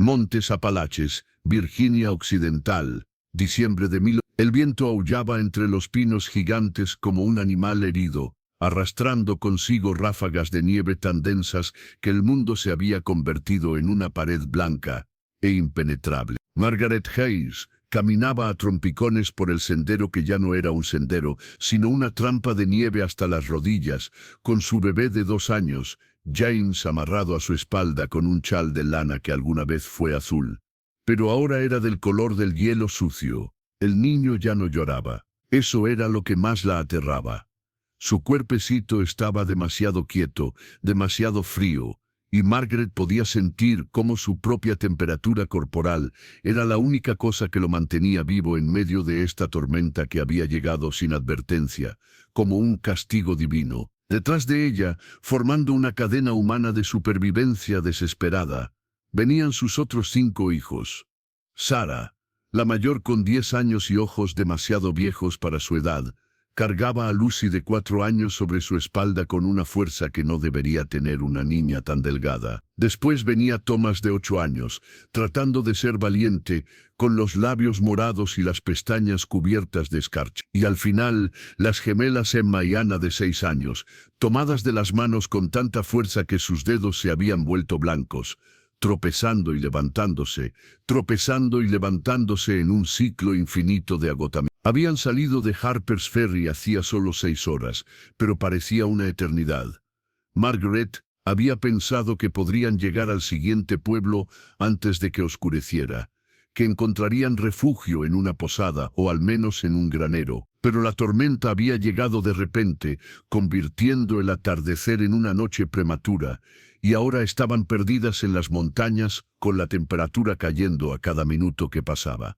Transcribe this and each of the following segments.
Montes Apalaches, Virginia Occidental, diciembre de 1000. El viento aullaba entre los pinos gigantes como un animal herido, arrastrando consigo ráfagas de nieve tan densas que el mundo se había convertido en una pared blanca e impenetrable. Margaret Hayes caminaba a trompicones por el sendero que ya no era un sendero, sino una trampa de nieve hasta las rodillas, con su bebé de 2 años, James, amarrado a su espalda con un chal de lana que alguna vez fue azul. Pero ahora era del color del hielo sucio. El niño ya no lloraba. Eso era lo que más la aterraba. Su cuerpecito estaba demasiado quieto, demasiado frío, y Margaret podía sentir cómo su propia temperatura corporal era la única cosa que lo mantenía vivo en medio de esta tormenta que había llegado sin advertencia, como un castigo divino. Detrás de ella, formando una cadena humana de supervivencia desesperada, venían sus otros 5 hijos. Sarah, la mayor con 10 años y ojos demasiado viejos para su edad, cargaba a Lucy de 4 años sobre su espalda con una fuerza que no debería tener una niña tan delgada. Después venía Thomas de 8 años, tratando de ser valiente, con los labios morados y las pestañas cubiertas de escarcha. Y al final, las gemelas Emma y Anna de 6 años, tomadas de las manos con tanta fuerza que sus dedos se habían vuelto blancos, tropezando y levantándose en un ciclo infinito de agotamiento. Habían salido de Harper's Ferry hacía solo 6 horas, pero parecía una eternidad. Margaret había pensado que podrían llegar al siguiente pueblo antes de que oscureciera, que encontrarían refugio en una posada o al menos en un granero, pero la tormenta había llegado de repente, convirtiendo el atardecer en una noche prematura, y ahora estaban perdidas en las montañas, con la temperatura cayendo a cada minuto que pasaba.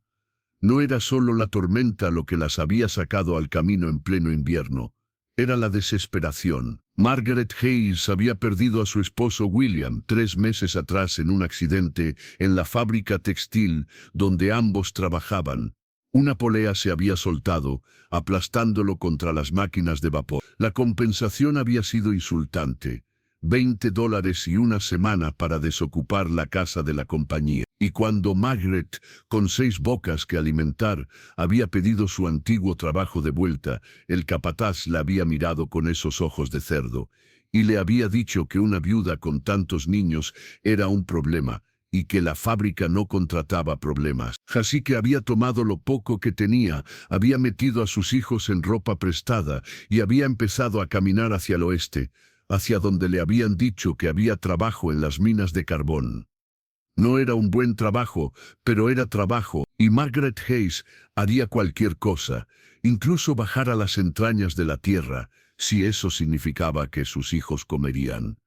No era solo la tormenta lo que las había sacado al camino en pleno invierno, era la desesperación. Margaret Hayes había perdido a su esposo William 3 meses atrás en un accidente en la fábrica textil donde ambos trabajaban. Una polea se había soltado, aplastándolo contra las máquinas de vapor. La compensación había sido insultante. $20 y una semana para desocupar la casa de la compañía. Y cuando Margaret, con 6 bocas que alimentar, había pedido su antiguo trabajo de vuelta, el capataz la había mirado con esos ojos de cerdo, y le había dicho que una viuda con tantos niños era un problema, y que la fábrica no contrataba problemas. Así que había tomado lo poco que tenía, había metido a sus hijos en ropa prestada, y había empezado a caminar hacia el oeste, hacia donde le habían dicho que había trabajo en las minas de carbón. No era un buen trabajo, pero era trabajo, y Margaret Hayes haría cualquier cosa, incluso bajar a las entrañas de la tierra, si eso significaba que sus hijos comerían.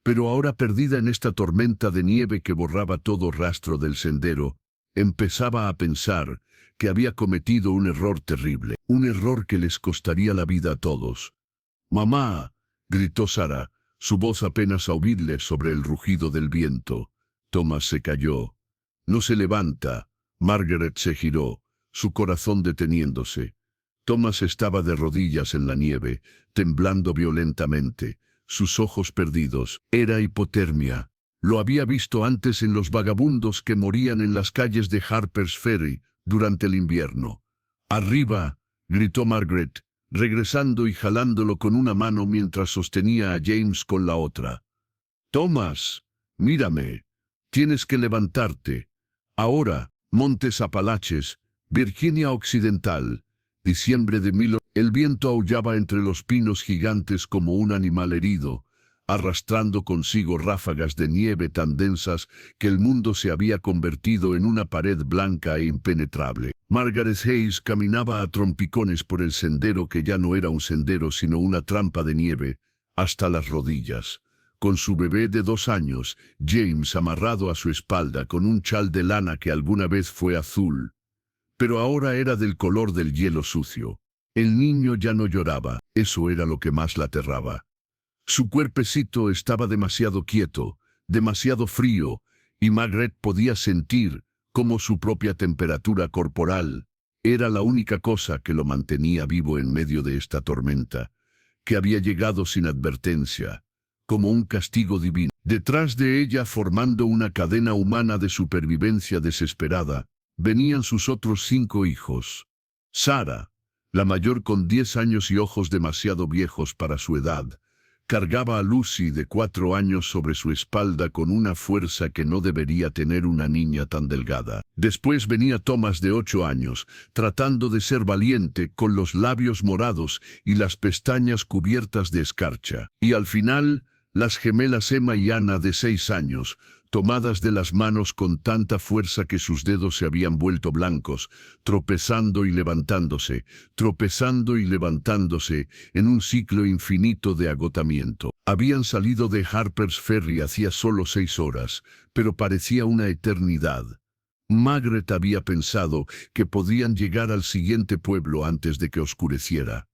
Pero ahora, perdida en esta tormenta de nieve que borraba todo rastro del sendero, empezaba a pensar que había cometido un error terrible, un error que les costaría la vida a todos. «¡Mamá!», gritó Sarah, su voz apenas audible sobre el rugido del viento. Thomas se cayó. «No se levanta». Margaret se giró, su corazón deteniéndose. Thomas estaba de rodillas en la nieve, temblando violentamente, sus ojos perdidos. Era hipotermia. Lo había visto antes en los vagabundos que morían en las calles de Harper's Ferry durante el invierno. «¡Arriba!», gritó Margaret, regresando y jalándolo con una mano mientras sostenía a James con la otra. «Thomas, mírame. Tienes que levantarte. Ahora». Montes Apalaches, Virginia Occidental, diciembre de 1000. El viento aullaba entre los pinos gigantes como un animal herido, arrastrando consigo ráfagas de nieve tan densas que el mundo se había convertido en una pared blanca e impenetrable. Margaret Hayes caminaba a trompicones por el sendero que ya no era un sendero sino una trampa de nieve, hasta las rodillas, con su bebé de 2 años, James, amarrado a su espalda con un chal de lana que alguna vez fue azul, pero ahora era del color del hielo sucio. El niño ya no lloraba, eso era lo que más la aterraba. Su cuerpecito estaba demasiado quieto, demasiado frío, y Margaret podía sentir cómo su propia temperatura corporal era la única cosa que lo mantenía vivo en medio de esta tormenta, que había llegado sin advertencia, como un castigo divino. Detrás de ella, formando una cadena humana de supervivencia desesperada, venían sus otros 5 hijos. Sarah, la mayor con 10 años y ojos demasiado viejos para su edad, cargaba a Lucy de 4 años sobre su espalda con una fuerza que no debería tener una niña tan delgada. Después venía Thomas de 8 años, tratando de ser valiente, con los labios morados y las pestañas cubiertas de escarcha. Y al final, las gemelas Emma y Anna de 6 años, tomadas de las manos con tanta fuerza que sus dedos se habían vuelto blancos, tropezando y levantándose, en un ciclo infinito de agotamiento. Habían salido de Harper's Ferry hacía solo 6 horas, pero parecía una eternidad. Margaret había pensado que podían llegar al siguiente pueblo antes de que oscureciera,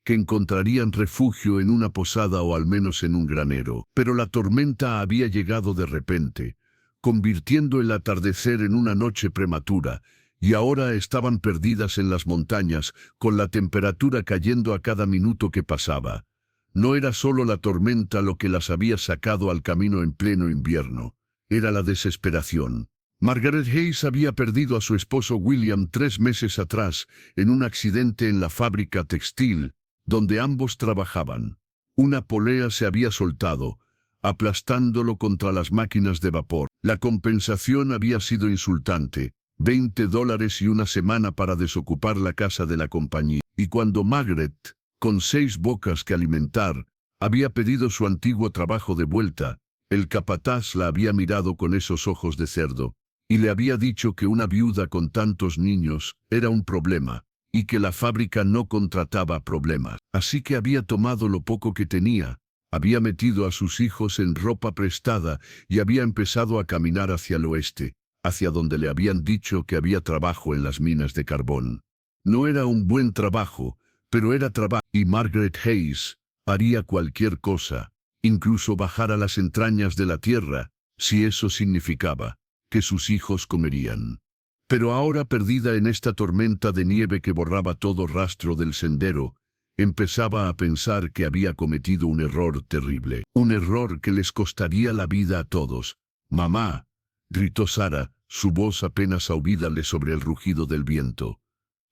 que encontrarían refugio en una posada o al menos en un granero. Pero la tormenta había llegado de repente, convirtiendo el atardecer en una noche prematura, y ahora estaban perdidas en las montañas, con la temperatura cayendo a cada minuto que pasaba. No era solo la tormenta lo que las había sacado al camino en pleno invierno, era la desesperación. Margaret Hayes había perdido a su esposo William 3 meses atrás, en un accidente en la fábrica textil, donde ambos trabajaban. Una polea se había soltado, aplastándolo contra las máquinas de vapor. La compensación había sido insultante, $20 y una semana para desocupar la casa de la compañía. Y cuando Margaret, con 6 bocas que alimentar, había pedido su antiguo trabajo de vuelta, el capataz la había mirado con esos ojos de cerdo, y le había dicho que una viuda con tantos niños era un problema, y que la fábrica no contrataba problemas. Así que había tomado lo poco que tenía, había metido a sus hijos en ropa prestada y había empezado a caminar hacia el oeste, hacia donde le habían dicho que había trabajo en las minas de carbón. No era un buen trabajo, pero era trabajo, y Margaret Hayes haría cualquier cosa, incluso bajar a las entrañas de la tierra, si eso significaba que sus hijos comerían. Pero ahora, perdida en esta tormenta de nieve que borraba todo rastro del sendero, empezaba a pensar que había cometido un error terrible, un error que les costaría la vida a todos. «Mamá», gritó Sarah, su voz apenas audible sobre el rugido del viento.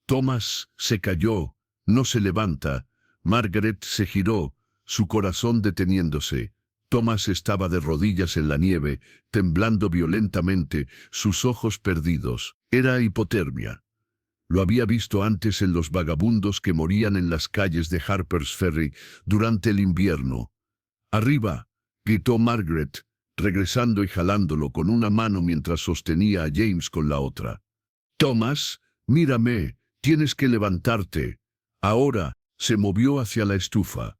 Thomas se cayó, no se levanta. Margaret se giró, su corazón deteniéndose. Thomas estaba de rodillas en la nieve, temblando violentamente, sus ojos perdidos. Era hipotermia. Lo había visto antes en los vagabundos que morían en las calles de Harper's Ferry durante el invierno. «Arriba», gritó Margaret, regresando y jalándolo con una mano mientras sostenía a James con la otra. «Thomas, mírame, tienes que levantarte». Ahora, se movió hacia la estufa.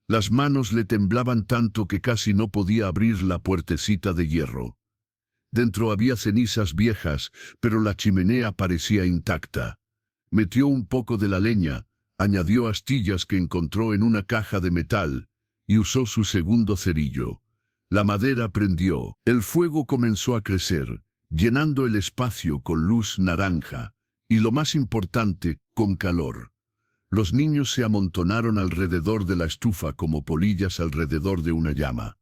Las manos le temblaban tanto que casi no podía abrir la puertecita de hierro. Dentro había cenizas viejas, pero la chimenea parecía intacta. Metió un poco de la leña, añadió astillas que encontró en una caja de metal, y usó su segundo cerillo. La madera prendió. El fuego comenzó a crecer, llenando el espacio con luz naranja, y lo más importante, con calor. Los niños se amontonaron alrededor de la estufa como polillas alrededor de una llama.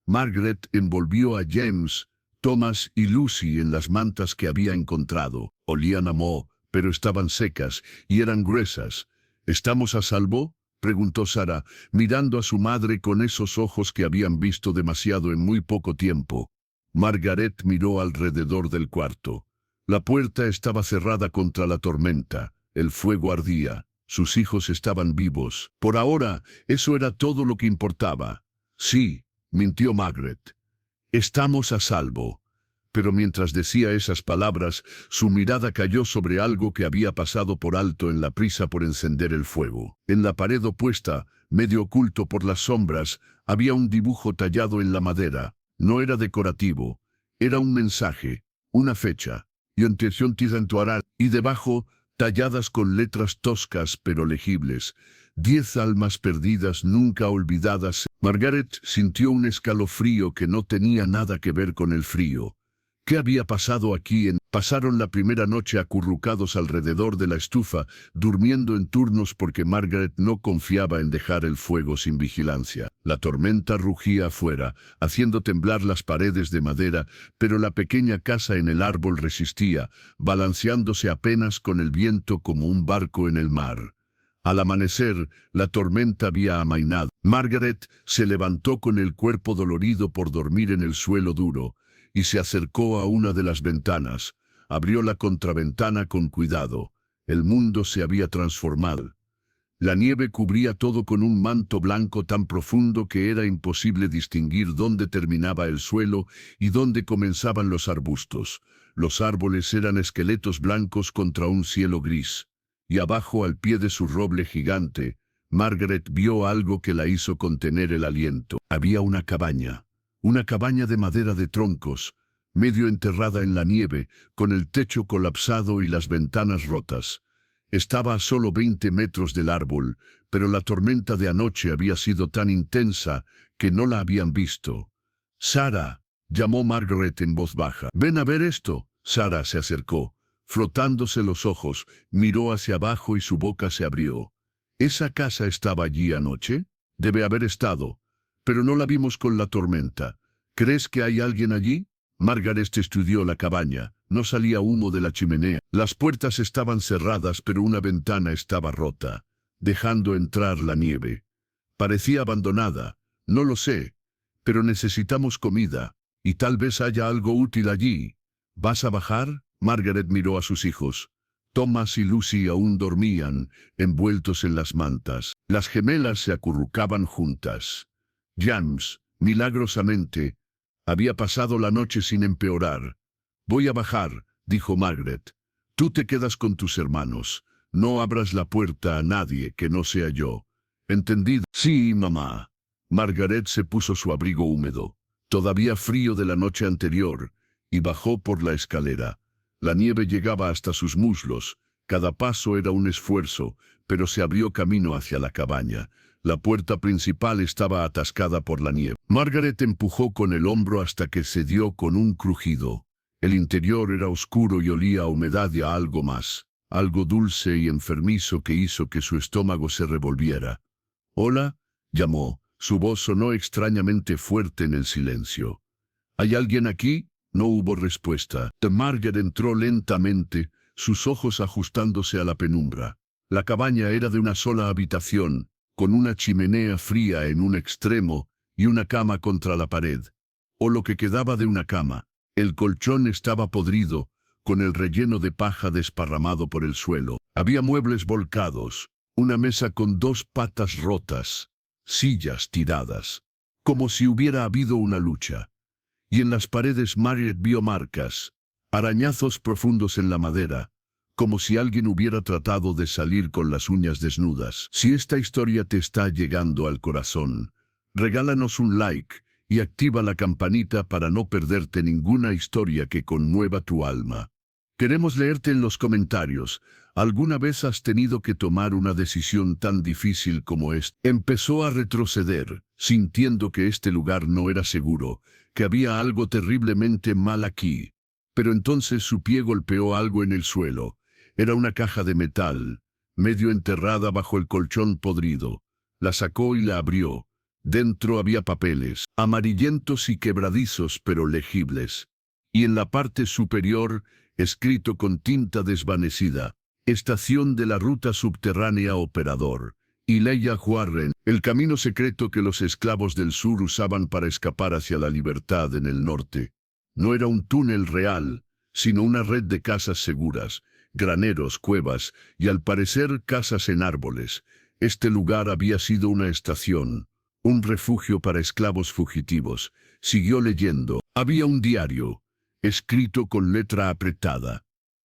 Margaret envolvió a James, Thomas y Lucy en las mantas que había encontrado. Olían a moho, pero estaban secas y eran gruesas. «¿Estamos a salvo?», preguntó Sarah, mirando a su madre con esos ojos que habían visto demasiado en muy poco tiempo. Margaret miró alrededor del cuarto. La puerta estaba cerrada contra la tormenta. El fuego ardía. Sus hijos estaban vivos. Por ahora, eso era todo lo que importaba. «Sí», mintió Margaret. «Estamos a salvo». Pero mientras decía esas palabras, su mirada cayó sobre algo que había pasado por alto en la prisa por encender el fuego. En la pared opuesta, medio oculto por las sombras, había un dibujo tallado en la madera. No era decorativo. Era un mensaje, una fecha. Y debajo, talladas con letras toscas pero legibles, 10 almas perdidas nunca olvidadas. Margaret sintió un escalofrío que no tenía nada que ver con el frío, ¿Qué había pasado aquí? Pasaron la primera noche acurrucados alrededor de la estufa, durmiendo en turnos porque Margaret no confiaba en dejar el fuego sin vigilancia. La tormenta rugía afuera, haciendo temblar las paredes de madera, pero la pequeña casa en el árbol resistía, balanceándose apenas con el viento como un barco en el mar. Al amanecer, la tormenta había amainado. Margaret se levantó con el cuerpo dolorido por dormir en el suelo duro, y se acercó a una de las ventanas. Abrió la contraventana con cuidado. El mundo se había transformado. La nieve cubría todo con un manto blanco tan profundo que era imposible distinguir dónde terminaba el suelo y dónde comenzaban los arbustos. Los árboles eran esqueletos blancos contra un cielo gris. Y abajo, al pie de su roble gigante, Margaret vio algo que la hizo contener el aliento. Había una cabaña de madera de troncos, medio enterrada en la nieve, con el techo colapsado y las ventanas rotas. Estaba a solo 20 metros del árbol, pero la tormenta de anoche había sido tan intensa que no la habían visto. «Sarah», llamó Margaret en voz baja. «Ven a ver esto». Sarah se acercó. Frotándose los ojos, miró hacia abajo y su boca se abrió. «¿Esa casa estaba allí anoche?» «Debe haber estado, pero no la vimos con la tormenta. ¿Crees que hay alguien allí?» Margaret estudió la cabaña. No salía humo de la chimenea. Las puertas estaban cerradas, pero una ventana estaba rota, dejando entrar la nieve. Parecía abandonada. «No lo sé, pero necesitamos comida, y tal vez haya algo útil allí. ¿Vas a bajar?» Margaret miró a sus hijos. Thomas y Lucy aún dormían, envueltos en las mantas. Las gemelas se acurrucaban juntas. James, milagrosamente, había pasado la noche sin empeorar. «Voy a bajar», dijo Margaret. «Tú te quedas con tus hermanos. No abras la puerta a nadie que no sea yo. ¿Entendido?» «Sí, mamá». Margaret se puso su abrigo húmedo, todavía frío de la noche anterior, y bajó por la escalera. La nieve llegaba hasta sus muslos. Cada paso era un esfuerzo, pero se abrió camino hacia la cabaña. La puerta principal estaba atascada por la nieve. Margaret empujó con el hombro hasta que cedió con un crujido. El interior era oscuro y olía a humedad y a algo más, algo dulce y enfermizo que hizo que su estómago se revolviera. «Hola», llamó. Su voz sonó extrañamente fuerte en el silencio. «¿Hay alguien aquí?» No hubo respuesta. Margaret entró lentamente, sus ojos ajustándose a la penumbra. La cabaña era de una sola habitación, con una chimenea fría en un extremo y una cama contra la pared, o lo que quedaba de una cama. El colchón estaba podrido, con el relleno de paja desparramado por el suelo. Había muebles volcados, una mesa con 2 patas rotas, sillas tiradas, como si hubiera habido una lucha. Y en las paredes Margaret vio marcas, arañazos profundos en la madera, como si alguien hubiera tratado de salir con las uñas desnudas. Si esta historia te está llegando al corazón, regálanos un like y activa la campanita para no perderte ninguna historia que conmueva tu alma. Queremos leerte en los comentarios. ¿Alguna vez has tenido que tomar una decisión tan difícil como esta? Empezó a retroceder, sintiendo que este lugar no era seguro, que había algo terriblemente mal aquí. Pero entonces su pie golpeó algo en el suelo. Era una caja de metal, medio enterrada bajo el colchón podrido. La sacó y la abrió. Dentro había papeles, amarillentos y quebradizos pero legibles. Y en la parte superior, escrito con tinta desvanecida: «Estación de la ruta subterránea Operador. Elijah Warren, el camino secreto que los esclavos del sur usaban para escapar hacia la libertad en el norte». No era un túnel real, sino una red de casas seguras, graneros, cuevas y al parecer casas en árboles. Este lugar había sido una estación, un refugio para esclavos fugitivos. Siguió leyendo. Había un diario, escrito con letra apretada.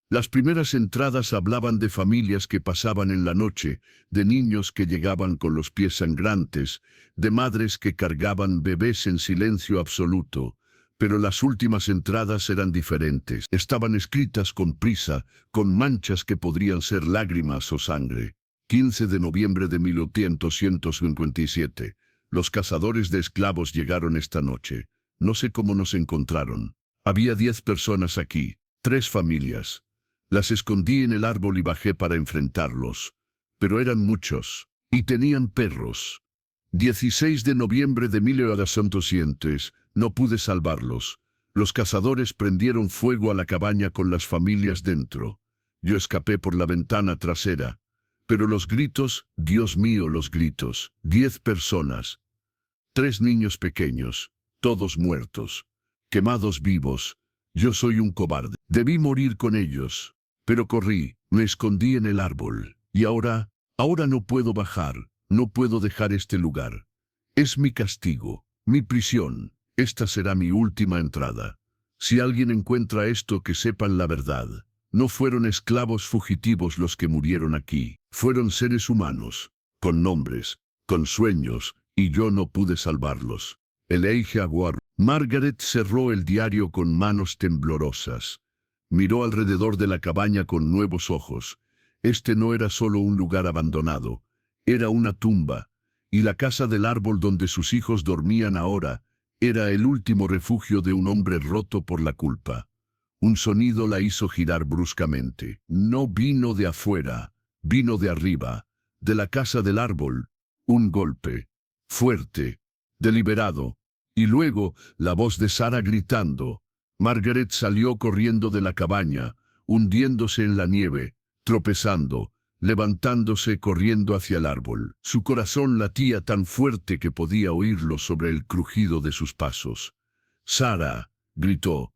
Las primeras entradas hablaban de familias que pasaban en la noche, de niños que llegaban con los pies sangrantes, de madres que cargaban bebés en silencio absoluto. Pero las últimas entradas eran diferentes. Estaban escritas con prisa, con manchas que podrían ser lágrimas o sangre. 15 de noviembre de 1857. Los cazadores de esclavos llegaron esta noche. No sé cómo nos encontraron. Había 10 personas aquí, 3 familias. Las escondí en el árbol y bajé para enfrentarlos. Pero eran muchos, y tenían perros. 16 de noviembre de 1800, no pude salvarlos. Los cazadores prendieron fuego a la cabaña con las familias dentro. Yo escapé por la ventana trasera. Pero los gritos, Dios mío, los gritos. 10 personas. 3 niños pequeños, todos muertos. Quemados vivos. Yo soy un cobarde. Debí morir con ellos. Pero corrí, me escondí en el árbol. Y ahora no puedo bajar, no puedo dejar este lugar. Es mi castigo, mi prisión. Esta será mi última entrada. Si alguien encuentra esto, que sepan la verdad. No fueron esclavos fugitivos los que murieron aquí. Fueron seres humanos, con nombres, con sueños, y yo no pude salvarlos. Elijah Warren. Margaret cerró el diario con manos temblorosas. Miró alrededor de la cabaña con nuevos ojos. Este no era solo un lugar abandonado, era una tumba, y la casa del árbol donde sus hijos dormían ahora era el último refugio de un hombre roto por la culpa. Un sonido la hizo girar bruscamente. No vino de afuera, vino de arriba, de la casa del árbol. Un golpe, fuerte, deliberado, y luego la voz de Sara gritando. Margaret salió corriendo de la cabaña, hundiéndose en la nieve, tropezando, levantándose corriendo hacia el árbol. Su corazón latía tan fuerte que podía oírlo sobre el crujido de sus pasos. «Sara», gritó.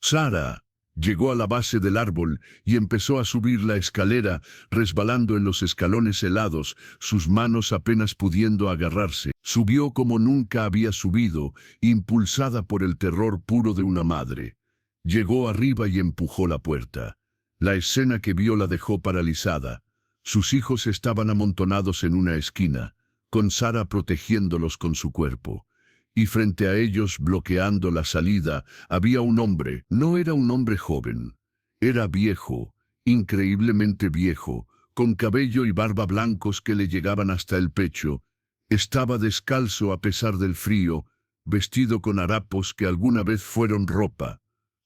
«Sara». Llegó a la base del árbol y empezó a subir la escalera, resbalando en los escalones helados, sus manos apenas pudiendo agarrarse. Subió como nunca había subido, impulsada por el terror puro de una madre. Llegó arriba y empujó la puerta. La escena que vio la dejó paralizada. Sus hijos estaban amontonados en una esquina, con Sara protegiéndolos con su cuerpo. Y frente a ellos, bloqueando la salida, había un hombre. No era un hombre joven. Era viejo, increíblemente viejo, con cabello y barba blancos que le llegaban hasta el pecho. Estaba descalzo a pesar del frío, vestido con harapos que alguna vez fueron ropa.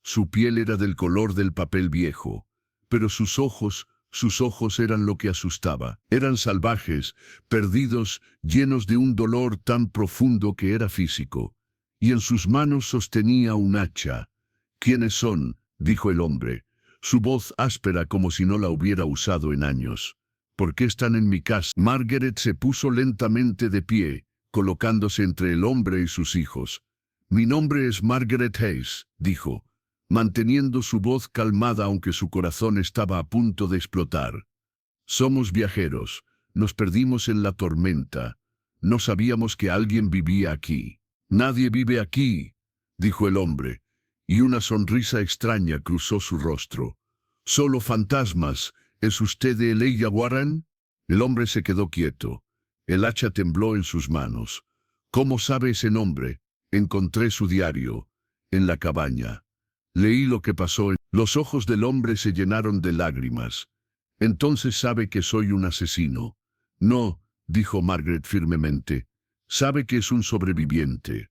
Su piel era del color del papel viejo, pero sus ojos eran lo que asustaba. Eran salvajes, perdidos, llenos de un dolor tan profundo que era físico. Y en sus manos sostenía un hacha. «¿Quiénes son?», dijo el hombre, su voz áspera como si no la hubiera usado en años. «¿Por qué están en mi casa?». Margaret se puso lentamente de pie, colocándose entre el hombre y sus hijos. «Mi nombre es Margaret Hayes», dijo, manteniendo su voz calmada aunque su corazón estaba a punto de explotar. «Somos viajeros, nos perdimos en la tormenta. No sabíamos que alguien vivía aquí». «Nadie vive aquí», dijo el hombre, y una sonrisa extraña cruzó su rostro. «Solo fantasmas. ¿Es usted de Elijah Warren?». El hombre se quedó quieto. El hacha tembló en sus manos. «¿Cómo sabe ese nombre?». «Encontré su diario, en la cabaña. Leí lo que pasó». Los ojos del hombre se llenaron de lágrimas. «Entonces sabe que soy un asesino». «No», dijo Margaret firmemente. «Sabe que es un sobreviviente.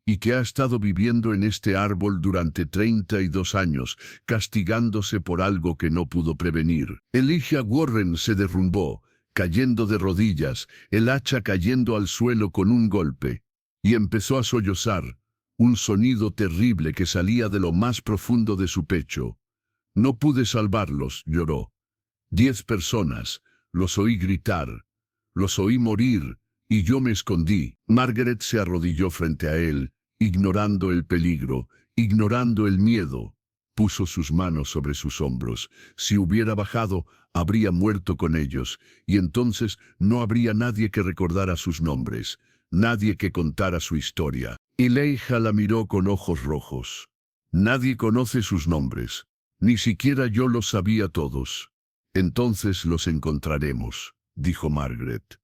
Y que ha estado viviendo en este árbol durante 32 años, castigándose por algo que no pudo prevenir». Elijah Warren se derrumbó, cayendo de rodillas, el hacha cayendo al suelo con un golpe, y empezó a sollozar. Un sonido terrible que salía de lo más profundo de su pecho. «No pude salvarlos», lloró. 10 personas, los oí gritar, los oí morir, y yo me escondí». Margaret se arrodilló frente a él, ignorando el peligro, ignorando el miedo. Puso sus manos sobre sus hombros. Si hubiera bajado, habría muerto con ellos, y entonces no habría nadie que recordara sus nombres, nadie que contara su historia. Elijah la miró con ojos rojos. «Nadie conoce sus nombres. Ni siquiera yo los sabía todos». «Entonces los encontraremos», dijo Margaret.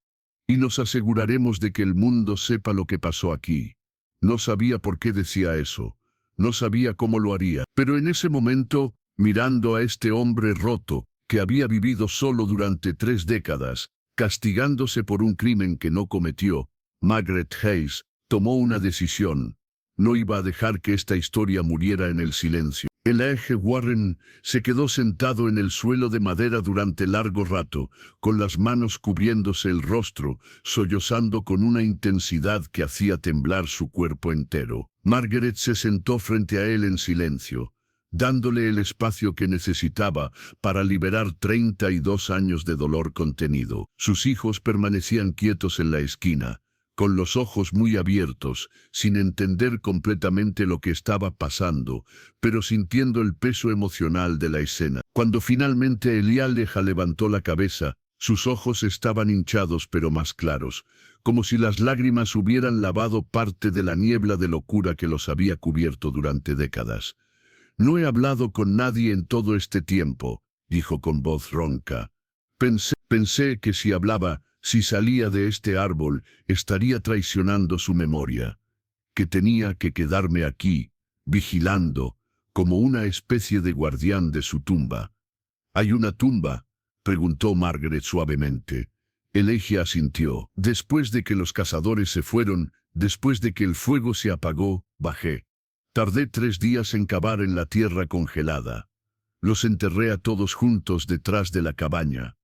«Y nos aseguraremos de que el mundo sepa lo que pasó aquí». No sabía por qué decía eso. No sabía cómo lo haría. Pero en ese momento, mirando a este hombre roto, que había vivido solo durante 3 décadas, castigándose por un crimen que no cometió, Margaret Hayes tomó una decisión. No iba a dejar que esta historia muriera en el silencio. Elijah Warren se quedó sentado en el suelo de madera durante largo rato, con las manos cubriéndose el rostro, sollozando con una intensidad que hacía temblar su cuerpo entero. Margaret se sentó frente a él en silencio, dándole el espacio que necesitaba para liberar 32 años de dolor contenido. Sus hijos permanecían quietos en la esquina, con los ojos muy abiertos, sin entender completamente lo que estaba pasando, pero sintiendo el peso emocional de la escena. Cuando finalmente Elijah levantó la cabeza, sus ojos estaban hinchados pero más claros, como si las lágrimas hubieran lavado parte de la niebla de locura que los había cubierto durante décadas. «No he hablado con nadie en todo este tiempo», dijo con voz ronca. Pensé que si hablaba, si salía de este árbol, estaría traicionando su memoria, que tenía que quedarme aquí, vigilando, como una especie de guardián de su tumba. «¿Hay una tumba?», preguntó Margaret suavemente. Elijah asintió. «Después de que los cazadores se fueron, después de que el fuego se apagó, bajé. Tardé 3 días en cavar en la tierra congelada. Los enterré a todos juntos detrás de la cabaña.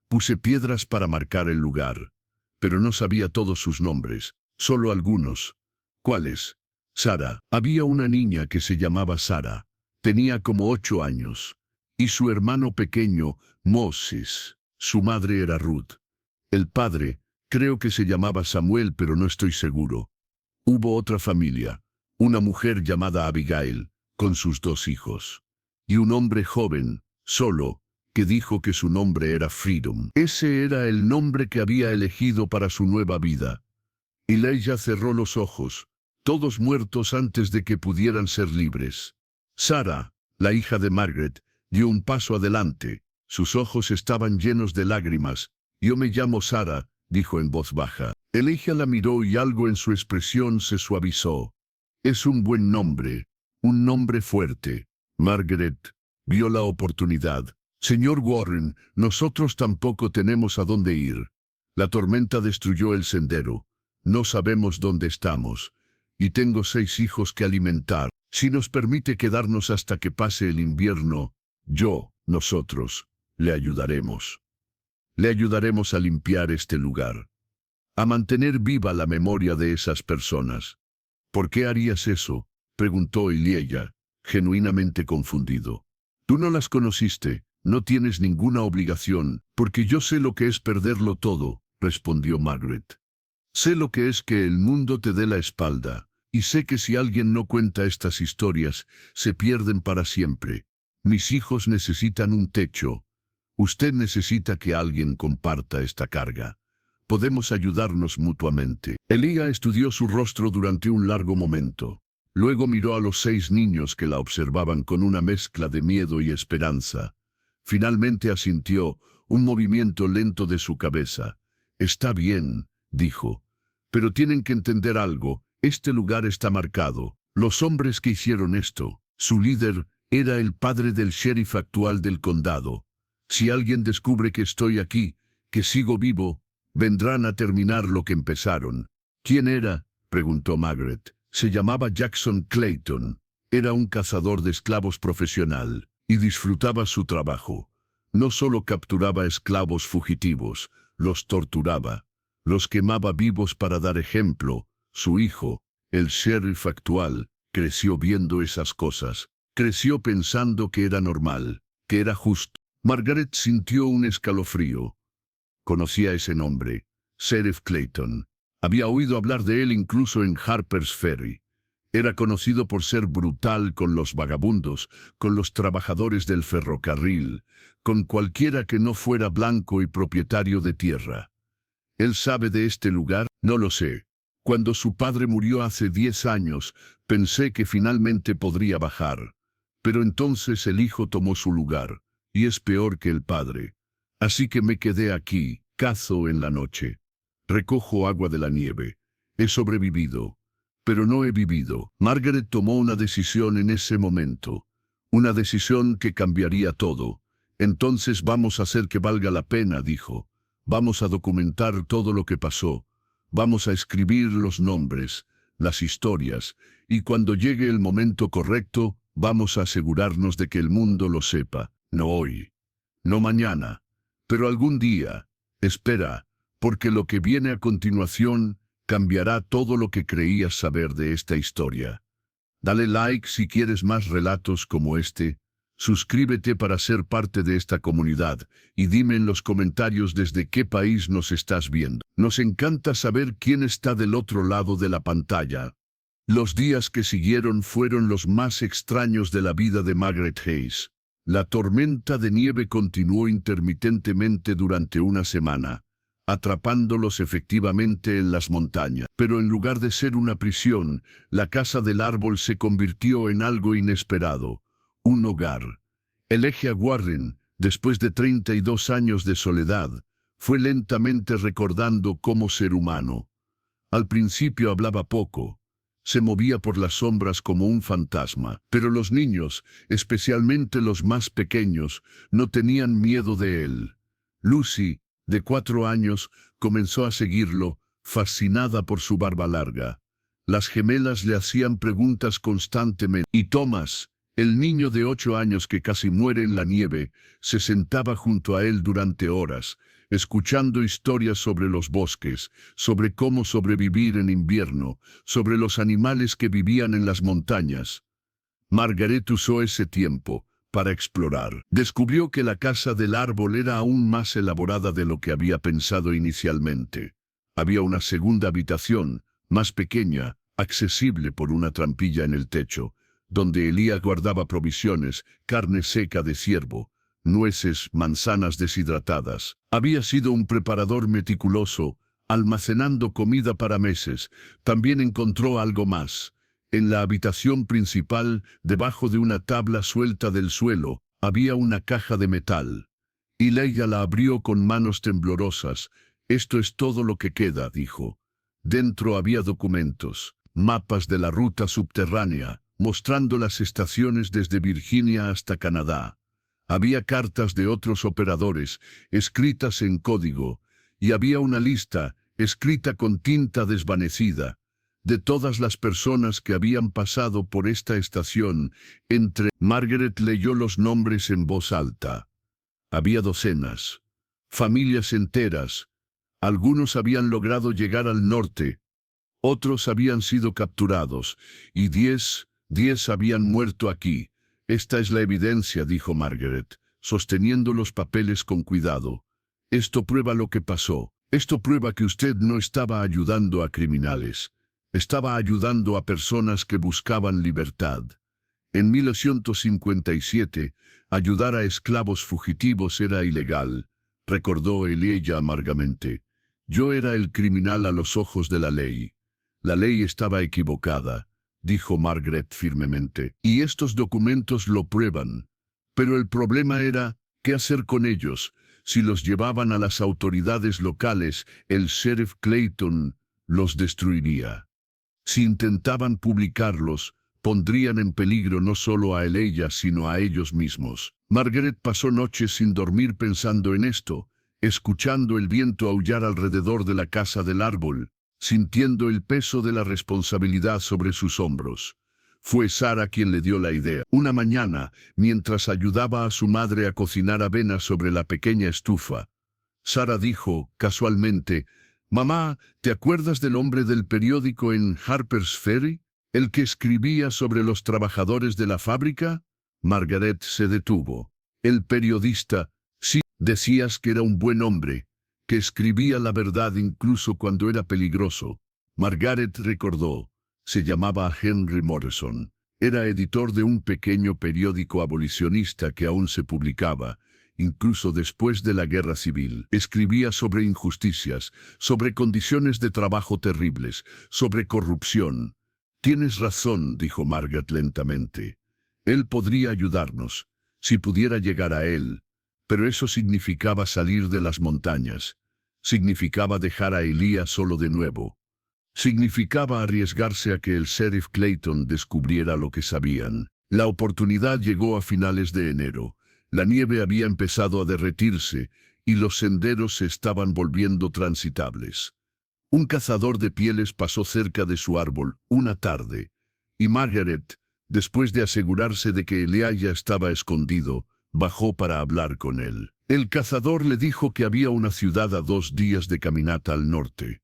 Puse piedras para marcar el lugar, pero no sabía todos sus nombres, solo algunos». «¿Cuáles?». «Sara. Había una niña que se llamaba Sara. Tenía como 8 años. Y su hermano pequeño, Moses. Su madre era Ruth. El padre, creo que se llamaba Samuel, pero no estoy seguro. Hubo otra familia, una mujer llamada Abigail, con sus 2 hijos. Y un hombre joven, solo, que dijo que su nombre era Freedom. Ese era el nombre que había elegido para su nueva vida». Elijah cerró los ojos, todos muertos antes de que pudieran ser libres. Sara, la hija de Margaret, dio un paso adelante. Sus ojos estaban llenos de lágrimas. «Yo me llamo Sara», dijo en voz baja. Elijah la miró y algo en su expresión se suavizó. «Es un buen nombre, un nombre fuerte». Margaret vio la oportunidad. «Señor Warren, nosotros tampoco tenemos a dónde ir. La tormenta destruyó el sendero. No sabemos dónde estamos. Y tengo 6 hijos que alimentar. Si nos permite quedarnos hasta que pase el invierno, nosotros, le ayudaremos. Le ayudaremos a limpiar este lugar, a mantener viva la memoria de esas personas». «¿Por qué harías eso?», preguntó Elijah, genuinamente confundido. «Tú no las conociste, no tienes ninguna obligación, porque yo sé lo que es perderlo todo», respondió Margaret. «Sé lo que es que el mundo te dé la espalda, y sé que si alguien no cuenta estas historias, se pierden para siempre. Mis hijos necesitan un techo. Usted necesita que alguien comparta esta carga. Podemos ayudarnos mutuamente». Elijah estudió su rostro durante un largo momento. Luego miró a los 6 niños que la observaban con una mezcla de miedo y esperanza. Finalmente asintió, un movimiento lento de su cabeza. «Está bien», dijo. «Pero tienen que entender algo, este lugar está marcado. Los hombres que hicieron esto, su líder, era el padre del sheriff actual del condado. Si alguien descubre que estoy aquí, que sigo vivo, vendrán a terminar lo que empezaron». «¿Quién era?», preguntó Margaret. «Se llamaba Jackson Clayton. Era un cazador de esclavos profesional, y disfrutaba su trabajo. No solo capturaba esclavos fugitivos, los torturaba, los quemaba vivos para dar ejemplo. Su hijo, el sheriff actual, creció viendo esas cosas. Creció pensando que era normal, que era justo». Margaret sintió un escalofrío. Conocía ese nombre, Sheriff Clayton. Había oído hablar de él incluso en Harper's Ferry. Era conocido por ser brutal con los vagabundos, con los trabajadores del ferrocarril, con cualquiera que no fuera blanco y propietario de tierra. «¿Él sabe de este lugar?». «No lo sé. Cuando su padre murió hace 10 años, pensé que finalmente podría bajar. Pero entonces el hijo tomó su lugar, y es peor que el padre. Así que me quedé aquí, cazo en la noche. Recojo agua de la nieve. He sobrevivido, pero no he vivido». Margaret tomó una decisión en ese momento. Una decisión que cambiaría todo. «Entonces vamos a hacer que valga la pena», dijo. «Vamos a documentar todo lo que pasó. Vamos a escribir los nombres, las historias, y cuando llegue el momento correcto, vamos a asegurarnos de que el mundo lo sepa. No hoy, no mañana, pero algún día. Espera, porque lo que viene a continuación cambiará todo lo que creías saber de esta historia. Dale like si quieres más relatos como este. Suscríbete para ser parte de esta comunidad y dime en los comentarios desde qué país nos estás viendo. Nos encanta saber quién está del otro lado de la pantalla. Los días que siguieron fueron los más extraños de la vida de Margaret Hayes. La tormenta de nieve continuó intermitentemente durante una semana, atrapándolos efectivamente en las montañas. Pero en lugar de ser una prisión, la casa del árbol se convirtió en algo inesperado. Un hogar. Elijah Warren, después de 32 años de soledad, fue lentamente recordando cómo ser humano. Al principio hablaba poco. Se movía por las sombras como un fantasma. Pero los niños, especialmente los más pequeños, no tenían miedo de él. Lucy, de 4 años, comenzó a seguirlo, fascinada por su barba larga. Las gemelas le hacían preguntas constantemente. Y Thomas, el niño de 8 años que casi muere en la nieve, se sentaba junto a él durante horas, escuchando historias sobre los bosques, sobre cómo sobrevivir en invierno, sobre los animales que vivían en las montañas. Margaret usó ese tiempo para explorar. Descubrió que la casa del árbol era aún más elaborada de lo que había pensado inicialmente. Había una segunda habitación, más pequeña, accesible por una trampilla en el techo, donde Elijah guardaba provisiones, carne seca de ciervo, nueces, manzanas deshidratadas. Había sido un preparador meticuloso, almacenando comida para meses. También encontró algo más. En la habitación principal, debajo de una tabla suelta del suelo, había una caja de metal. Elijah la abrió con manos temblorosas. «Esto es todo lo que queda», dijo. Dentro había documentos, mapas de la ruta subterránea, mostrando las estaciones desde Virginia hasta Canadá. Había cartas de otros operadores, escritas en código, y había una lista, escrita con tinta desvanecida, de todas las personas que habían pasado por esta estación. Margaret leyó los nombres en voz alta. Había docenas, familias enteras. Algunos habían logrado llegar al norte, otros habían sido capturados, y 10 habían muerto aquí. «Esta es la evidencia», dijo Margaret, sosteniendo los papeles con cuidado. «Esto prueba lo que pasó. Esto prueba que usted no estaba ayudando a criminales. Estaba ayudando a personas que buscaban libertad. En 1957, ayudar a esclavos fugitivos era ilegal», recordó Elijah amargamente. «Yo era el criminal a los ojos de la ley. La ley estaba equivocada», dijo Margaret firmemente. «Y estos documentos lo prueban. Pero el problema era, ¿qué hacer con ellos? Si los llevaban a las autoridades locales, el sheriff Clayton los destruiría. Si intentaban publicarlos, pondrían en peligro no solo a Elijah, sino a ellos mismos». Margaret pasó noches sin dormir pensando en esto, escuchando el viento aullar alrededor de la casa del árbol, sintiendo el peso de la responsabilidad sobre sus hombros. Fue Sarah quien le dio la idea. Una mañana, mientras ayudaba a su madre a cocinar avena sobre la pequeña estufa, Sarah dijo, casualmente, «Mamá, ¿te acuerdas del hombre del periódico en Harper's Ferry? ¿El que escribía sobre los trabajadores de la fábrica?» Margaret se detuvo. «El periodista, sí, decías que era un buen hombre, que escribía la verdad incluso cuando era peligroso». Margaret recordó. Se llamaba Henry Morrison. Era editor de un pequeño periódico abolicionista que aún se publicaba, incluso después de la guerra civil. Escribía sobre injusticias, sobre condiciones de trabajo terribles, sobre corrupción. «Tienes razón», dijo Margaret lentamente. «Él podría ayudarnos, si pudiera llegar a él. Pero eso significaba salir de las montañas. Significaba dejar a Elijah solo de nuevo. Significaba arriesgarse a que el sheriff Clayton descubriera lo que sabían». La oportunidad llegó a finales de enero. La nieve había empezado a derretirse y los senderos se estaban volviendo transitables. Un cazador de pieles pasó cerca de su árbol una tarde, y Margaret, después de asegurarse de que Elijah estaba escondido, bajó para hablar con él. El cazador le dijo que había una ciudad a 2 días de caminata al norte.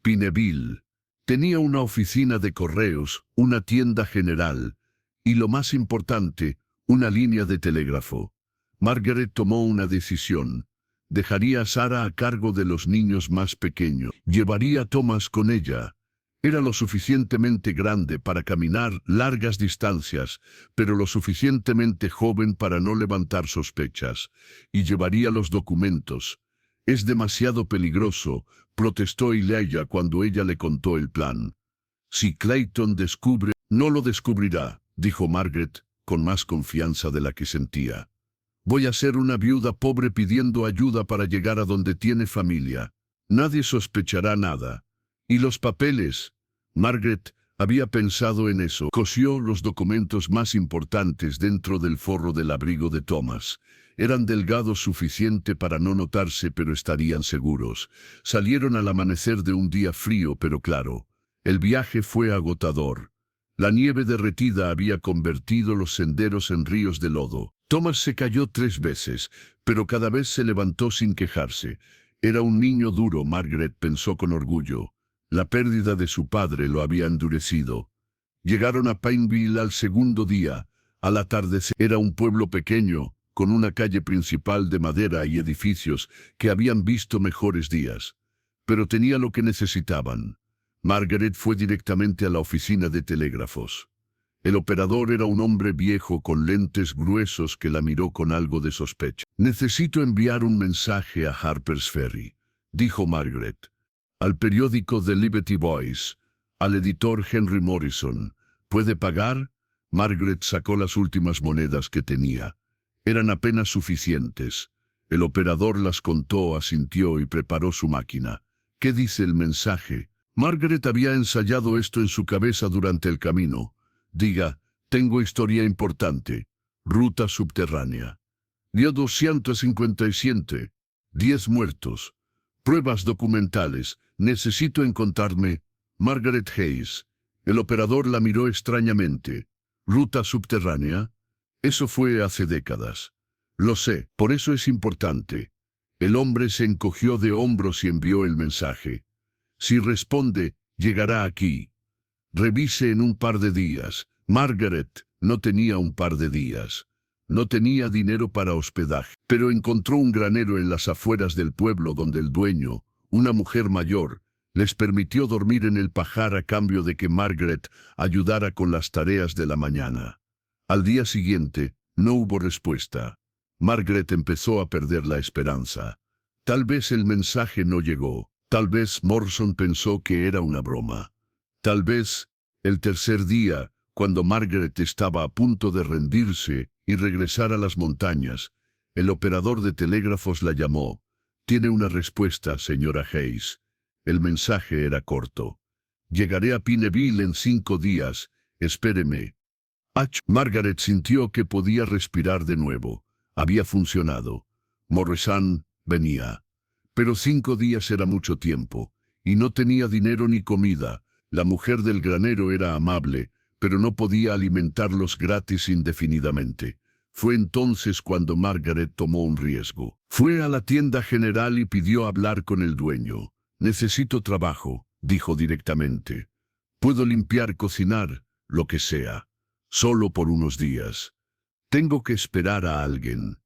Pineville. Tenía una oficina de correos, una tienda general, y lo más importante, una línea de telégrafo. Margaret tomó una decisión. Dejaría a Sarah a cargo de los niños más pequeños. Llevaría a Thomas con ella. Era lo suficientemente grande para caminar largas distancias, pero lo suficientemente joven para no levantar sospechas. Y llevaría los documentos. Es demasiado peligroso, protestó Elijah cuando ella le contó el plan. Si Clayton descubre, no lo descubrirá, dijo Margaret, con más confianza de la que sentía. Voy a ser una viuda pobre pidiendo ayuda para llegar a donde tiene familia. Nadie sospechará nada. ¿Y los papeles? Margaret había pensado en eso. Cosió los documentos más importantes dentro del forro del abrigo de Thomas. Eran delgados suficiente para no notarse, pero estarían seguros. Salieron al amanecer de un día frío pero claro. El viaje fue agotador. La nieve derretida había convertido los senderos en ríos de lodo. Thomas se cayó 3 veces, pero cada vez se levantó sin quejarse. Era un niño duro, Margaret pensó con orgullo. La pérdida de su padre lo había endurecido. Llegaron a Pineville al segundo día. Al atardecer era un pueblo pequeño, con una calle principal de madera y edificios que habían visto mejores días. Pero tenía lo que necesitaban. Margaret fue directamente a la oficina de telégrafos. El operador era un hombre viejo con lentes gruesos que la miró con algo de sospecha. «Necesito enviar un mensaje a Harper's Ferry», dijo Margaret. «Al periódico The Liberty Voice, al editor Henry Morrison. ¿Puede pagar?» Margaret sacó las últimas monedas que tenía. Eran apenas suficientes. El operador las contó, asintió y preparó su máquina. «¿Qué dice el mensaje?» Margaret había ensayado esto en su cabeza durante el camino. «Diga, tengo historia importante. Ruta subterránea. Día 257. 10 muertos. Pruebas documentales. Necesito encontrarme. Margaret Hayes». El operador la miró extrañamente. «¿Ruta subterránea?» Eso fue hace décadas. Lo sé, por eso es importante. El hombre se encogió de hombros y envió el mensaje. «Si responde, llegará aquí. Revise en un par de días». Margaret no tenía un par de días. No tenía dinero para hospedaje, pero encontró un granero en las afueras del pueblo donde el dueño, una mujer mayor, les permitió dormir en el pajar a cambio de que Margaret ayudara con las tareas de la mañana. Al día siguiente, no hubo respuesta. Margaret empezó a perder la esperanza. Tal vez el mensaje no llegó. Tal vez Morrison pensó que era una broma. Tal vez, el tercer día, cuando Margaret estaba a punto de rendirse y regresar a las montañas, el operador de telégrafos la llamó. «Tiene una respuesta, señora Hayes». El mensaje era corto. «Llegaré a Pineville en 5 días. Espéreme». Margaret sintió que podía respirar de nuevo. Había funcionado. Morrison venía. Pero 5 días era mucho tiempo, y no tenía dinero ni comida. La mujer del granero era amable, pero no podía alimentarlos gratis indefinidamente. Fue entonces cuando Margaret tomó un riesgo. Fue a la tienda general y pidió hablar con el dueño. «Necesito trabajo», dijo directamente. «Puedo limpiar, cocinar, lo que sea. Solo por unos días. Tengo que esperar a alguien».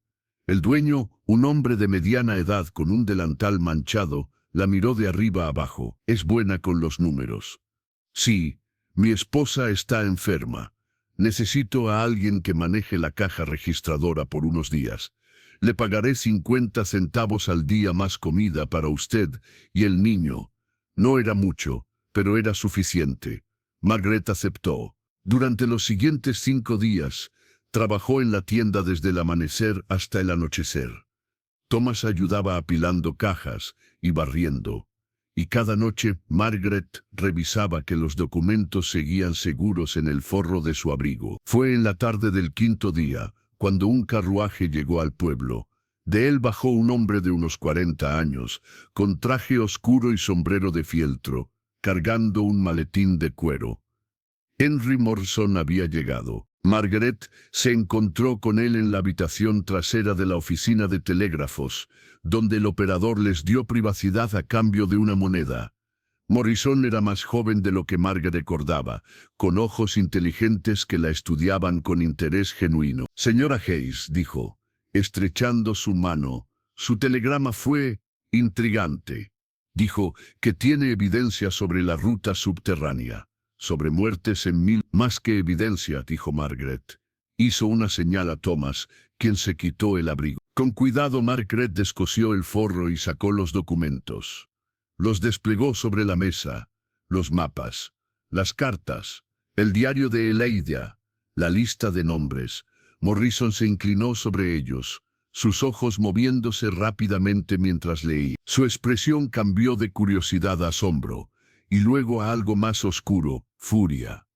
El dueño, un hombre de mediana edad con un delantal manchado, la miró de arriba abajo. «Es buena con los números». «Sí, mi esposa está enferma. Necesito a alguien que maneje la caja registradora por unos días. Le pagaré 50 centavos al día más comida para usted y el niño». No era mucho, pero era suficiente. Margaret aceptó. Durante los siguientes 5 días, trabajó en la tienda desde el amanecer hasta el anochecer. Thomas ayudaba apilando cajas y barriendo. Y cada noche Margaret revisaba que los documentos seguían seguros en el forro de su abrigo. Fue en la tarde del 5.º día, cuando un carruaje llegó al pueblo. De él bajó un hombre de unos 40 años, con traje oscuro y sombrero de fieltro, cargando un maletín de cuero. Henry Morrison había llegado. Margaret se encontró con él en la habitación trasera de la oficina de telégrafos, donde el operador les dio privacidad a cambio de una moneda. Morrison era más joven de lo que Margaret recordaba, con ojos inteligentes que la estudiaban con interés genuino. «Señora Hayes», dijo, estrechando su mano, «su telegrama fue intrigante. Dijo que tiene evidencia sobre la ruta subterránea. Sobre muertes en mil. Más que evidencia», dijo Margaret. Hizo una señal a Thomas, quien se quitó el abrigo. Con cuidado Margaret descosió el forro y sacó los documentos. Los desplegó sobre la mesa, los mapas, las cartas, el diario de Eladia, la lista de nombres. Morrison se inclinó sobre ellos, sus ojos moviéndose rápidamente mientras leía. Su expresión cambió de curiosidad a asombro, y luego a algo más oscuro, furia.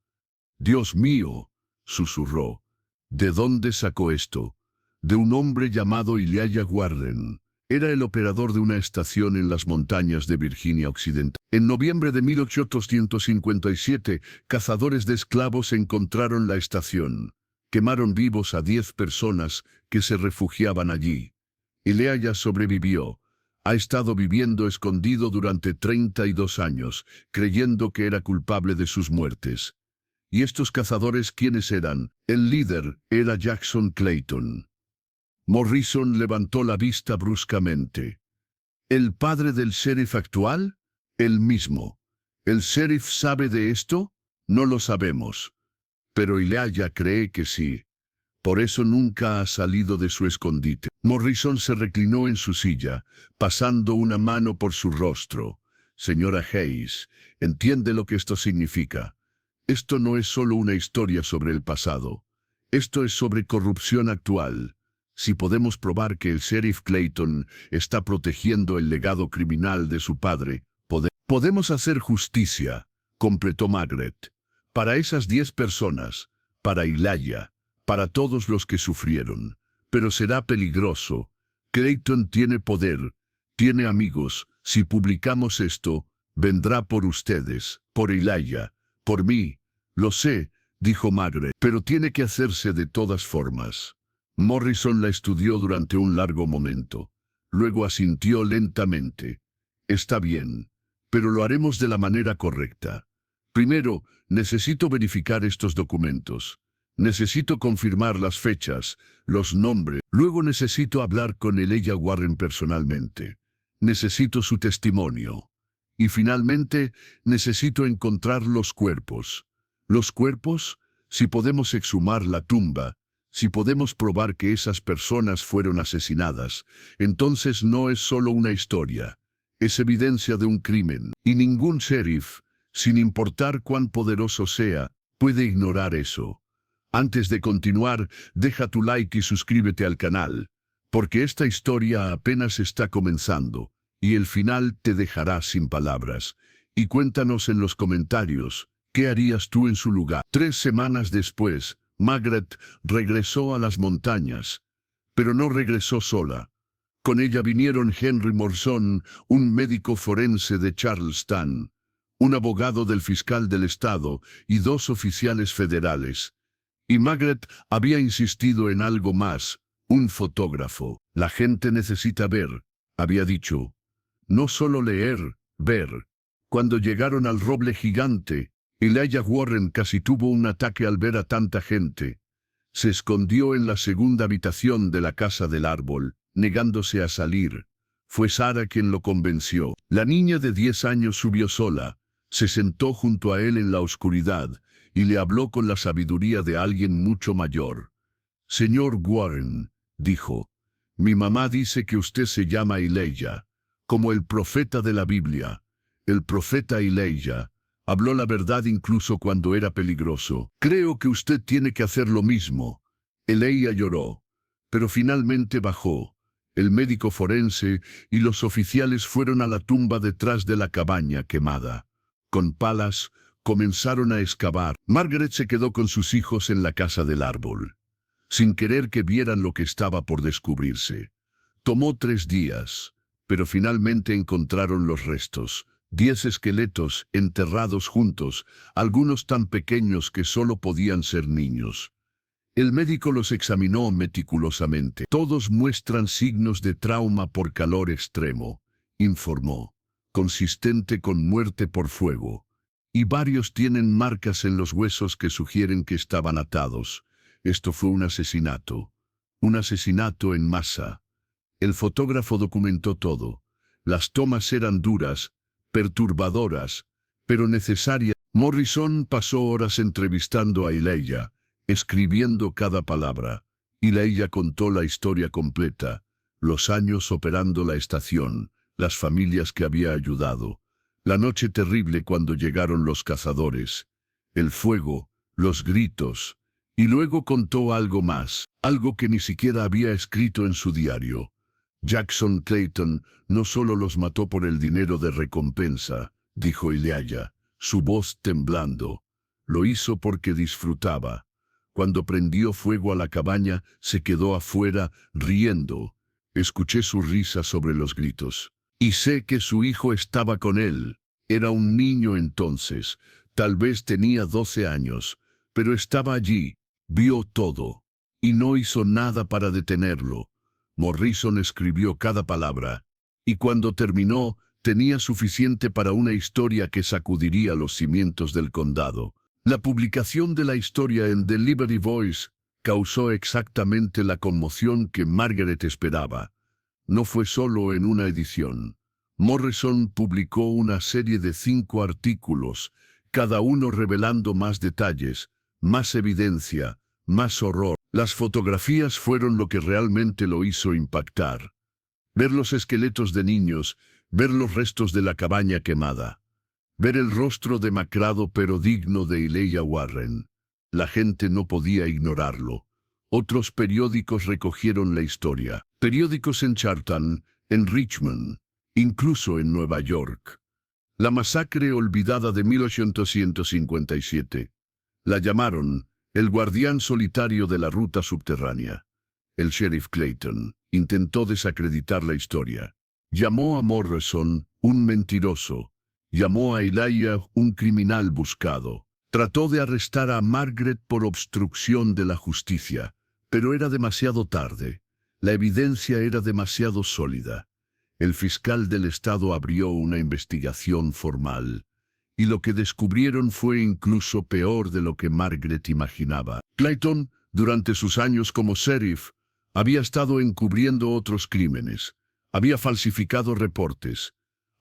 «Dios mío», susurró, «¿de dónde sacó esto?» «De un hombre llamado Elijah Warren». Era el operador de una estación en las montañas de Virginia Occidental. En noviembre de 1857, cazadores de esclavos encontraron la estación. Quemaron vivos a 10 personas que se refugiaban allí. Elijah sobrevivió. Ha estado viviendo escondido durante 32 años, creyendo que era culpable de sus muertes. ¿Y estos cazadores quiénes eran? El líder era Jackson Clayton. Morrison levantó la vista bruscamente. ¿El padre del sheriff actual? El mismo. ¿El sheriff sabe de esto? No lo sabemos. Pero Elijah cree que sí. Por eso nunca ha salido de su escondite. Morrison se reclinó en su silla, pasando una mano por su rostro. «Señora Hayes, ¿entiende lo que esto significa? Esto no es solo una historia sobre el pasado. Esto es sobre corrupción actual. Si podemos probar que el sheriff Clayton está protegiendo el legado criminal de su padre, podemos hacer justicia», completó Margaret. «Para esas 10 personas, para Elijah, para todos los que sufrieron. Pero será peligroso. Clayton tiene poder, tiene amigos. Si publicamos esto, vendrá por ustedes, por Elijah, por mí». «Lo sé», dijo Margaret, «pero tiene que hacerse de todas formas». Morrison la estudió durante un largo momento. Luego asintió lentamente. «Está bien, pero lo haremos de la manera correcta. Primero, necesito verificar estos documentos. Necesito confirmar las fechas, los nombres. Luego necesito hablar con Elijah Warren personalmente. Necesito su testimonio. Y finalmente, necesito encontrar los cuerpos. ¿Los cuerpos? Si podemos exhumar la tumba, si podemos probar que esas personas fueron asesinadas, entonces no es solo una historia, es evidencia de un crimen. Y ningún sheriff, sin importar cuán poderoso sea, puede ignorar eso. Antes de continuar, deja tu like y suscríbete al canal, porque esta historia apenas está comenzando, y el final te dejará sin palabras. Y cuéntanos en los comentarios, ¿qué harías tú en su lugar? 3 semanas después, Margaret regresó a las montañas, pero no regresó sola. Con ella vinieron Henry Morrison, un médico forense de Charlestown, un abogado del fiscal del estado y 2 oficiales federales. Y Margaret había insistido en algo más, un fotógrafo. «La gente necesita ver», había dicho. «No solo leer, ver». Cuando llegaron al roble gigante, Elijah Warren casi tuvo un ataque al ver a tanta gente. Se escondió en la segunda habitación de la casa del árbol, negándose a salir. Fue Sara quien lo convenció. La niña de 10 años subió sola, se sentó junto a él en la oscuridad y le habló con la sabiduría de alguien mucho mayor. «Señor Warren», dijo, «mi mamá dice que usted se llama Elijah, como el profeta de la Biblia. El profeta Elijah habló la verdad incluso cuando era peligroso. Creo que usted tiene que hacer lo mismo». Elijah lloró, pero finalmente bajó. El médico forense y los oficiales fueron a la tumba detrás de la cabaña quemada. Con palas, comenzaron a excavar. Margaret se quedó con sus hijos en la casa del árbol, sin querer que vieran lo que estaba por descubrirse. Tomó 3 días, pero finalmente encontraron los restos. 10 esqueletos enterrados juntos, algunos tan pequeños que solo podían ser niños. El médico los examinó meticulosamente. Todos muestran signos de trauma por calor extremo, informó, consistente con muerte por fuego. Y varios tienen marcas en los huesos que sugieren que estaban atados. Esto fue un asesinato en masa. El fotógrafo documentó todo. Las tomas eran duras, perturbadoras, pero necesarias. Morrison pasó horas entrevistando a Elijah, escribiendo cada palabra. Elijah contó la historia completa, los años operando la estación, las familias que había ayudado, la noche terrible cuando llegaron los cazadores, el fuego, los gritos, y luego contó algo más, algo que ni siquiera había escrito en su diario. Jackson Clayton no solo los mató por el dinero de recompensa, dijo Elijah, su voz temblando. Lo hizo porque disfrutaba. Cuando prendió fuego a la cabaña, se quedó afuera, riendo. Escuché su risa sobre los gritos. Y sé que su hijo estaba con él. Era un niño entonces, tal vez tenía 12 años, pero estaba allí, vio todo, y no hizo nada para detenerlo. Morrison escribió cada palabra, y cuando terminó, tenía suficiente para una historia que sacudiría los cimientos del condado. La publicación de la historia en The Liberty Voice causó exactamente la conmoción que Margaret esperaba. No fue solo en una edición. Morrison publicó una serie de 5 artículos, cada uno revelando más detalles, más evidencia, más horror. Las fotografías fueron lo que realmente lo hizo impactar. Ver los esqueletos de niños, ver los restos de la cabaña quemada, ver el rostro demacrado pero digno de Elijah Warren. La gente no podía ignorarlo. Otros periódicos recogieron la historia. Periódicos en Charlton, en Richmond, incluso en Nueva York. La masacre olvidada de 1857. La llamaron el guardián solitario de la ruta subterránea. El sheriff Clayton intentó desacreditar la historia. Llamó a Morrison un mentiroso. Llamó a Elijah un criminal buscado. Trató de arrestar a Margaret por obstrucción de la justicia, pero era demasiado tarde. La evidencia era demasiado sólida. El fiscal del estado abrió una investigación formal, y lo que descubrieron fue incluso peor de lo que Margaret imaginaba. Clayton, durante sus años como sheriff, había estado encubriendo otros crímenes, había falsificado reportes,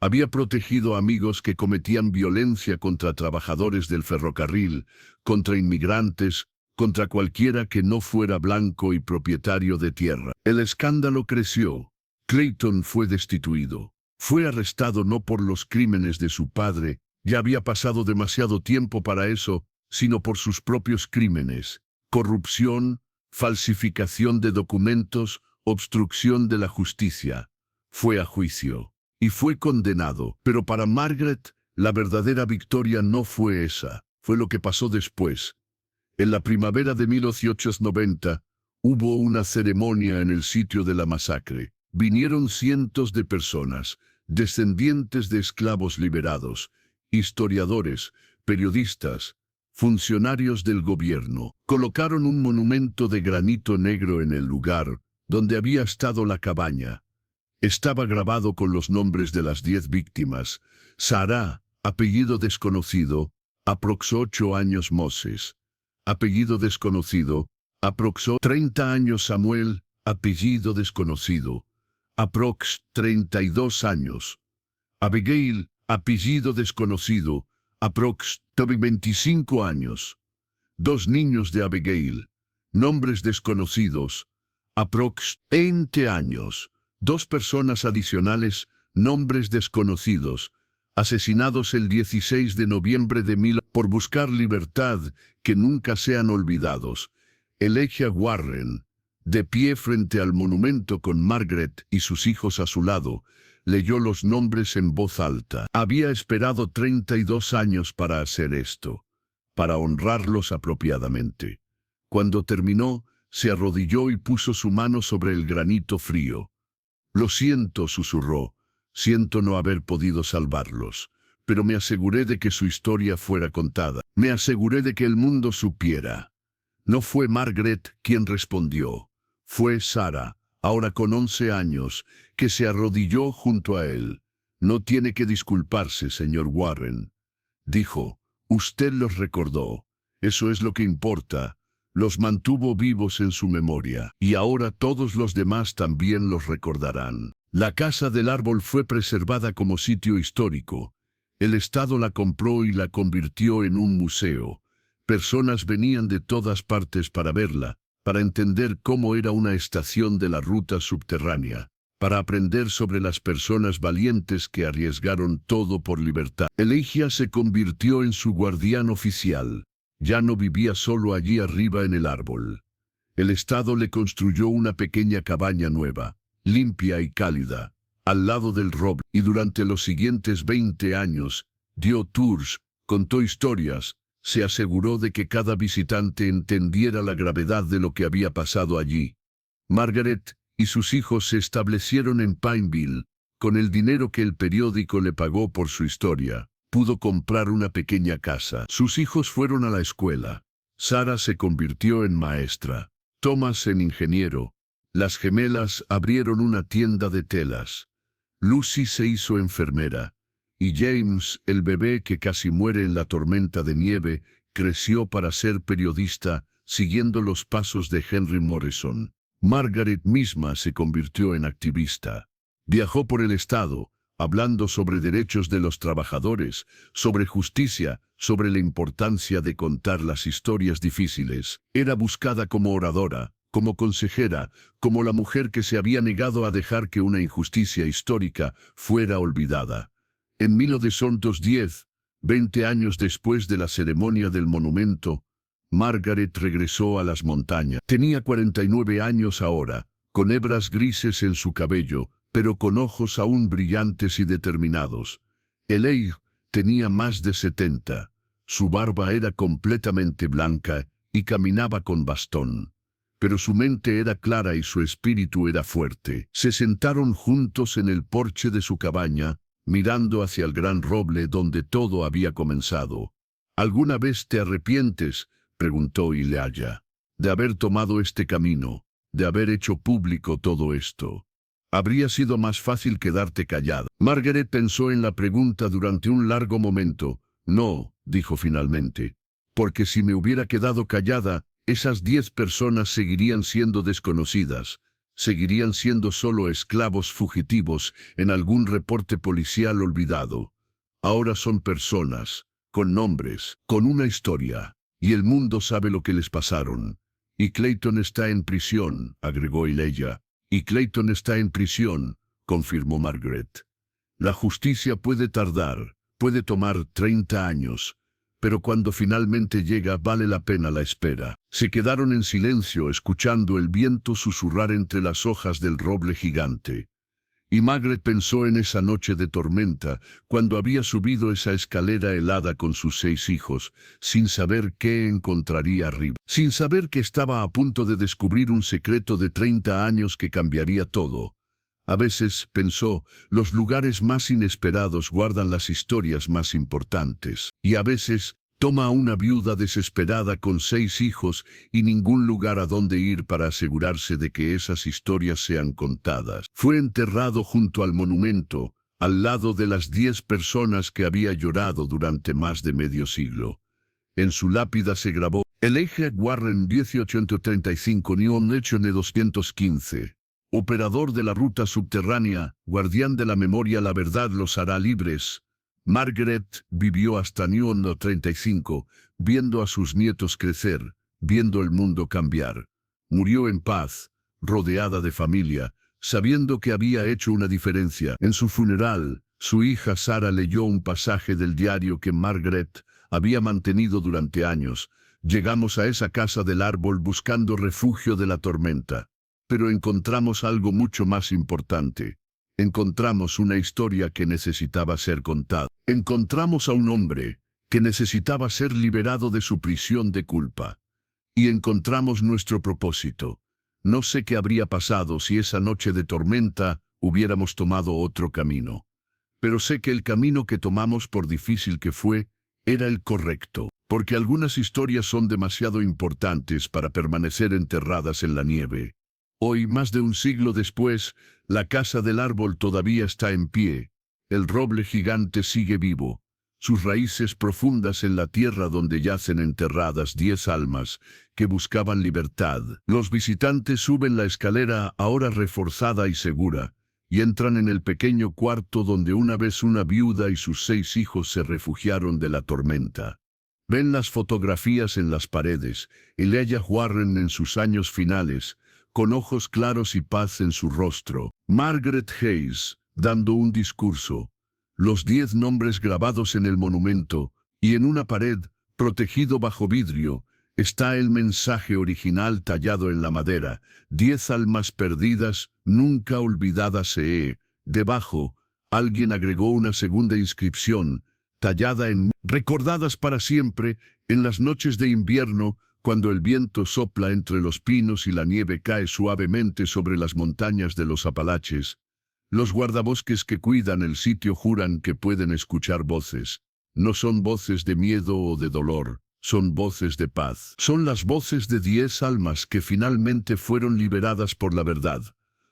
había protegido a amigos que cometían violencia contra trabajadores del ferrocarril, contra inmigrantes, contra cualquiera que no fuera blanco y propietario de tierra. El escándalo creció. Clayton fue destituido. Fue arrestado no por los crímenes de su padre, ya había pasado demasiado tiempo para eso, sino por sus propios crímenes: corrupción, falsificación de documentos, obstrucción de la justicia. Fue a juicio y fue condenado. Pero para Margaret, la verdadera victoria no fue esa, fue lo que pasó después. En la primavera de 1890, hubo una ceremonia en el sitio de la masacre. Vinieron cientos de personas, descendientes de esclavos liberados, historiadores, periodistas, funcionarios del gobierno. Colocaron un monumento de granito negro en el lugar donde había estado la cabaña. Estaba grabado con los nombres de las 10 víctimas. Sarah, apellido desconocido, aprox 8 años Moses. Apellido desconocido, aprox 30 años Samuel, apellido desconocido. Aprox 32 años. Abigail, apellido desconocido, aprox 25 años. 2 niños de Abigail, nombres desconocidos, aprox 20 años. 2 personas adicionales, nombres desconocidos, asesinados el 16 de noviembre de 1000 por buscar libertad, que nunca sean olvidados. Elijah Warren, de pie frente al monumento con Margaret y sus hijos a su lado, leyó los nombres en voz alta. Había esperado 32 años para hacer esto, para honrarlos apropiadamente. Cuando terminó, se arrodilló y puso su mano sobre el granito frío. Lo siento, susurró. Siento no haber podido salvarlos. Pero me aseguré de que su historia fuera contada. Me aseguré de que el mundo supiera. No fue Margaret quien respondió. Fue Sarah, ahora con 11 años, que se arrodilló junto a él. No tiene que disculparse, señor Warren. Dijo, usted los recordó. Eso es lo que importa. Los mantuvo vivos en su memoria. Y ahora todos los demás también los recordarán. La Casa del Árbol fue preservada como sitio histórico. El Estado la compró y la convirtió en un museo. Personas venían de todas partes para verla, para entender cómo era una estación de la ruta subterránea, para aprender sobre las personas valientes que arriesgaron todo por libertad. Elijah se convirtió en su guardián oficial. Ya no vivía solo allí arriba en el árbol. El Estado le construyó una pequeña cabaña nueva, limpia y cálida, al lado del roble, y durante los siguientes 20 años, dio tours, contó historias, se aseguró de que cada visitante entendiera la gravedad de lo que había pasado allí. Margaret y sus hijos se establecieron en Pineville. Con el dinero que el periódico le pagó por su historia, pudo comprar una pequeña casa. Sus hijos fueron a la escuela. Sarah se convirtió en maestra, Thomas en ingeniero. Las gemelas abrieron una tienda de telas. Lucy se hizo enfermera. Y James, el bebé que casi muere en la tormenta de nieve, creció para ser periodista, siguiendo los pasos de Henry Morrison. Margaret misma se convirtió en activista. Viajó por el estado, hablando sobre derechos de los trabajadores, sobre justicia, sobre la importancia de contar las historias difíciles. Era buscada como oradora, como consejera, como la mujer que se había negado a dejar que una injusticia histórica fuera olvidada. En 1910, 20 años después de la ceremonia del monumento, Margaret regresó a las montañas. Tenía 49 años ahora, con hebras grises en su cabello, pero con ojos aún brillantes y determinados. Elijah tenía más de 70. Su barba era completamente blanca y caminaba con bastón. Pero su mente era clara y su espíritu era fuerte. Se sentaron juntos en el porche de su cabaña, mirando hacia el gran roble donde todo había comenzado. ¿Alguna vez te arrepientes?, preguntó Elijah, de haber tomado este camino, de haber hecho público todo esto. Habría sido más fácil quedarte callada. Margaret pensó en la pregunta durante un largo momento. No, dijo finalmente, porque si me hubiera quedado callada, esas 10 personas seguirían siendo desconocidas, seguirían siendo solo esclavos fugitivos en algún reporte policial olvidado. Ahora son personas, con nombres, con una historia, y el mundo sabe lo que les pasaron. Y Clayton está en prisión, agregó Elijah. Y Clayton está en prisión, confirmó Margaret. La justicia puede tardar, puede tomar 30 años, pero cuando finalmente llega vale la pena la espera. Se quedaron en silencio escuchando el viento susurrar entre las hojas del roble gigante. Y Margaret pensó en esa noche de tormenta, cuando había subido esa escalera helada con sus 6 hijos, sin saber qué encontraría arriba, sin saber que estaba a punto de descubrir un secreto de 30 años que cambiaría todo. A veces, pensó, los lugares más inesperados guardan las historias más importantes, y a veces, toma a una viuda desesperada con 6 hijos y ningún lugar a donde ir para asegurarse de que esas historias sean contadas. Fue enterrado junto al monumento, al lado de las 10 personas que había llorado durante más de medio siglo. En su lápida se grabó: Elijah Warren 1835 Neon 215. Operador de la ruta subterránea, guardián de la memoria, la verdad los hará libres. Margaret vivió hasta Neon 35, viendo a sus nietos crecer, viendo el mundo cambiar. Murió en paz, rodeada de familia, sabiendo que había hecho una diferencia. En su funeral, su hija Sarah leyó un pasaje del diario que Margaret había mantenido durante años. Llegamos a esa casa del árbol buscando refugio de la tormenta, pero encontramos algo mucho más importante. Encontramos una historia que necesitaba ser contada. Encontramos a un hombre que necesitaba ser liberado de su prisión de culpa. Y encontramos nuestro propósito. No sé qué habría pasado si esa noche de tormenta hubiéramos tomado otro camino. Pero sé que el camino que tomamos, por difícil que fue, era el correcto, porque algunas historias son demasiado importantes para permanecer enterradas en la nieve. Hoy, más de un siglo después, la casa del árbol todavía está en pie. El roble gigante sigue vivo, sus raíces profundas en la tierra donde yacen enterradas 10 almas que buscaban libertad. Los visitantes suben la escalera, ahora reforzada y segura, y entran en el pequeño cuarto donde una vez una viuda y sus 6 hijos se refugiaron de la tormenta. Ven las fotografías en las paredes, Elijah Warren en sus años finales, con ojos claros y paz en su rostro. Margaret Hayes, dando un discurso. Los 10 nombres grabados en el monumento, y en una pared, protegido bajo vidrio, está el mensaje original tallado en la madera: 10 almas perdidas, nunca olvidadas. Debajo, alguien agregó una segunda inscripción, tallada en recordadas para siempre, en las noches de invierno, cuando el viento sopla entre los pinos y la nieve cae suavemente sobre las montañas de los Apalaches. Los guardabosques que cuidan el sitio juran que pueden escuchar voces. No son voces de miedo o de dolor, son voces de paz. Son las voces de 10 almas que finalmente fueron liberadas por la verdad.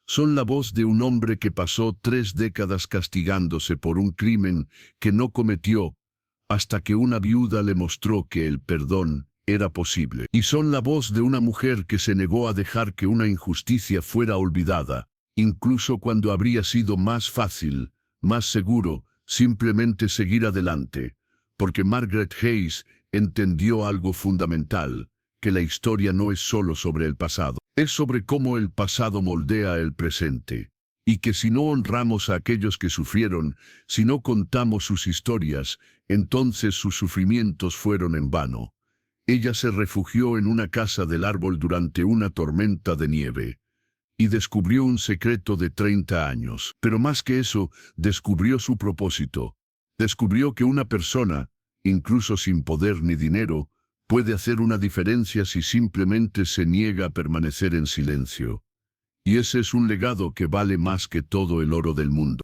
Son la voz de un hombre que pasó 3 décadas castigándose por un crimen que no cometió, hasta que una viuda le mostró que el perdón era posible. Y son la voz de una mujer que se negó a dejar que una injusticia fuera olvidada, incluso cuando habría sido más fácil, más seguro, simplemente seguir adelante. Porque Margaret Hayes entendió algo fundamental, que la historia no es solo sobre el pasado, es sobre cómo el pasado moldea el presente. Y que si no honramos a aquellos que sufrieron, si no contamos sus historias, entonces sus sufrimientos fueron en vano. Ella se refugió en una casa del árbol durante una tormenta de nieve y descubrió un secreto de 30 años. Pero más que eso, descubrió su propósito. Descubrió que una persona, incluso sin poder ni dinero, puede hacer una diferencia si simplemente se niega a permanecer en silencio. Y ese es un legado que vale más que todo el oro del mundo.